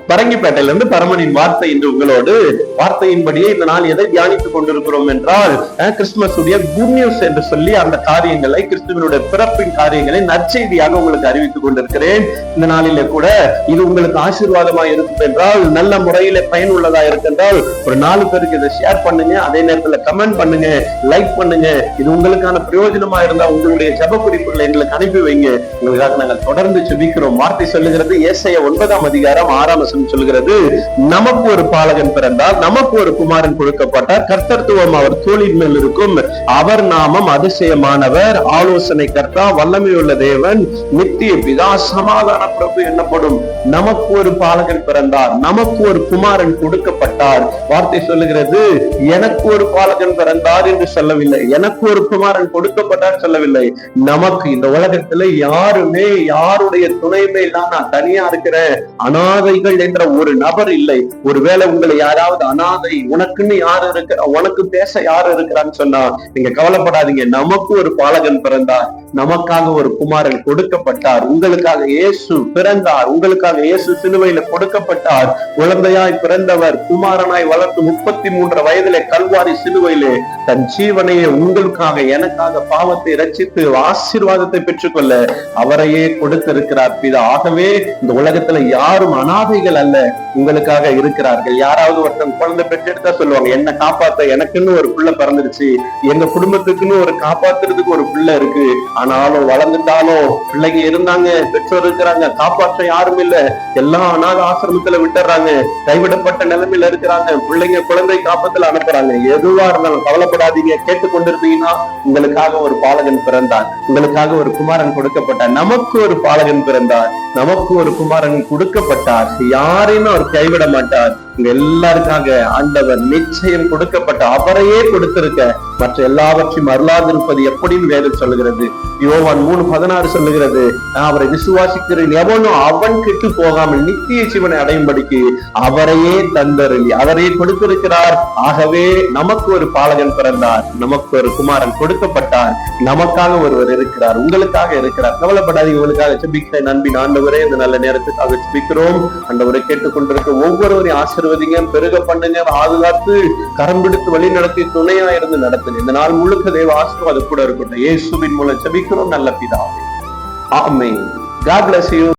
பரங்கிப்பேட்டையில இருந்து பரமனின் வார்த்தை என்று உங்களோடு வார்த்தையின்படியே இந்த நாள் எதை தியானித்துக் கொண்டிருக்கிறோம் என்றால் கிறிஸ்துமஸ் உடைய குட் நியூஸ் என்று சொல்லி அந்த காரியங்களை கிறிஸ்துவனுடைய பிறப்பின் காரியங்களை நற்செய்தியாக உங்களுக்கு அறிவித்துக் கொண்டிருக்கிறேன். இந்த நாளிலே கூட இது உங்களுக்கு ஆசீர்வாதமா இருக்கும் என்றால், நல்ல முறையில பயனுள்ளதா இருக்கின்றால் ஒரு 4 பேருக்கு இதை ஷேர் பண்ணுங்க. அதே நேரத்துல கமெண்ட் பண்ணுங்க, லைக் பண்ணுங்க. இது உங்களுக்கான பிரயோஜனமா இருந்தா உங்களுடைய ஜெப குறிப்புகளை எங்களுக்கு அனுப்பி வைங்க. உங்களுக்காக நாங்கள் தொடர்ந்து ஜெபிக்கிறோம். வார்த்தை சொல்லுகிறது, ஏசாயா 9ஆம் அதிகாரம் 6ஆம் வசனம் சொல்கிறது, நமக்கு ஒரு பாலகன் பிறந்தார், நமக்கு ஒரு குமாரன் கொடுக்கப்பட்டார், கர்த்தத்துவம் அவர் தோளின் மேல் இருக்கும், அவர் நாமம் அதிசயமானவர், ஆலோசனை கர்த்தா, வல்லமையுள்ள தேவன், நித்திய பிதா, சமாதான பிரபு என்னப்படும். நமக்கு ஒரு பாலகன் பிறந்தார், நமக்கு ஒரு குமாரன் கொடுக்கப்பட்டார். வார்த்தை சொல்லுகிறது, எனக்கு ஒரு பாலகன் பிறந்தார் என்று சொல்லவில்லை, எனக்கு ஒரு குமாரன் கொடுக்கப்பட்டார் சொல்லவில்லை. நமக்கு இந்த உலகத்துல யாருமே யாருடைய துணையுமே இல்லாம நான் தனியா இருக்கிறேன், அனாதைகள் என்ற ஒரு நபர் இல்லை. ஒருவேளை உங்களை யாராவது அனாதை, உனக்குன்னு யாரு இருக்கிற, உனக்கு பேச யாரு இருக்கிறான்னு சொன்னா நீங்க கவலைப்படாதீங்க. நமக்கு ஒரு பாலகன் பிறந்தார், நமக்காக ஒரு குமாரன் கொடுக்கப்பட்டார், உங்களுக்காக இயேசு பிறந்தார், உங்களுக்காக இயேசு சிலுவையில கொடுக்கப்பட்டார். குழந்தையாய் பிறந்தவர் குமாரனாய் வளர்த்து 33 வயதிலே கல்வாரி சிலுவையிலே தன் ஜீவனையே உங்களுக்காக எனக்காக பாவத்தை ரட்சித்து ஆசீர்வாதத்தை பெற்றுக்கொள்ள அவரையே கொடுத்திருக்கிறார் பிதா. ஆகவே இந்த உலகத்துல யாரும் அனாதைகள் அல்ல, உங்களுக்காக இருக்கிறார்கள். யாராவது ஒருத்தன் குழந்தை பெற்றெடுத்தா சொல்லுவாங்க, என்ன காப்பாத்த எனக்குன்னு ஒரு பிள்ளை பிறந்துருச்சு, எங்க குடும்பத்துக்குன்னு ஒரு காப்பாத்துறதுக்கு ஒரு பிள்ளை இருக்கு. ஆனாலும் வளர்ந்துட்டாலும் பிள்ளைங்க இருந்தாங்க, பெற்றோர் இருக்கிறாங்க, காப்பாற்ற யாரும் இல்ல, எல்லாம் அனாத ஆசிரமத்துல விட்டுறாங்க, கைவிடப்பட்ட நிலைமையில இருக்கிறாங்க, பிள்ளைங்க குழந்தை காப்பத்துல அனுப்புறாங்க. எதுவா இருந்தாலும் கவலைப்படாதீங்க. கேட்டுக்கொண்டிருந்தீங்கன்னா உங்களுக்காக ஒரு பாலகன் பிறந்தார், உங்களுக்காக ஒரு குமாரன் கொடுக்கப்பட்டார். நமக்கு ஒரு பாலகன் பிறந்தார், நமக்கு ஒரு குமாரன் கொடுக்கப்பட்டார். யாரையும் அவர் கைவிட மாட்டார். உங்க எல்லாருக்காக ஆண்டவர் நிச்சயம் கொடுக்கப்பட்ட அவரையே கொடுத்திருக்க மற்ற எல்லாவற்றையும் அருளாதிருப்பது எப்படின்னு வேதம் சொல்லுகிறது. யோவான் 3:16 சொல்லுகிறது, அவரை விசுவாசிக்கிறேன் எவனோ அவன் கெட்டு போகாமல் நித்திய ஜீவனை அடையும்படிக்கு அவரையே தந்தருளி அவரையே கொடுத்திருக்கிறார். ஆகவே நமக்கு ஒரு பாலகன் பிறந்தார், நமக்கு ஒரு குமாரன் கொடுக்கப்பட்டார், நமக்காக ஒருவர் இருக்கிறார், உங்களுக்காக இருக்கிறார். கவலைப்படாதீங்க. உங்களுக்காக ஜெபிக்கிறேன். அன்பின் ஆண்டவரே, இந்த நல்ல நேரத்துக்காக ஜெபிக்கிறோம். ஆண்டவரை கேட்டுக்கொண்டிருக்க ஒவ்வொருவரையும் ஆசீர்வதிங்க, பெருக பண்ணுங்க, பாதுகாத்து கரம் பிடித்து வழி நடத்தி துணையா இருந்து நடத்துங்க. இந்த நாள் முழுக்க தேவ ஆசீர்வாதம் கூட இருக்கட்டும். இயேசுவின் மூலம் ஜெபிக்கிறோம் நல்ல பிதாவே. ஆமென். God bless you.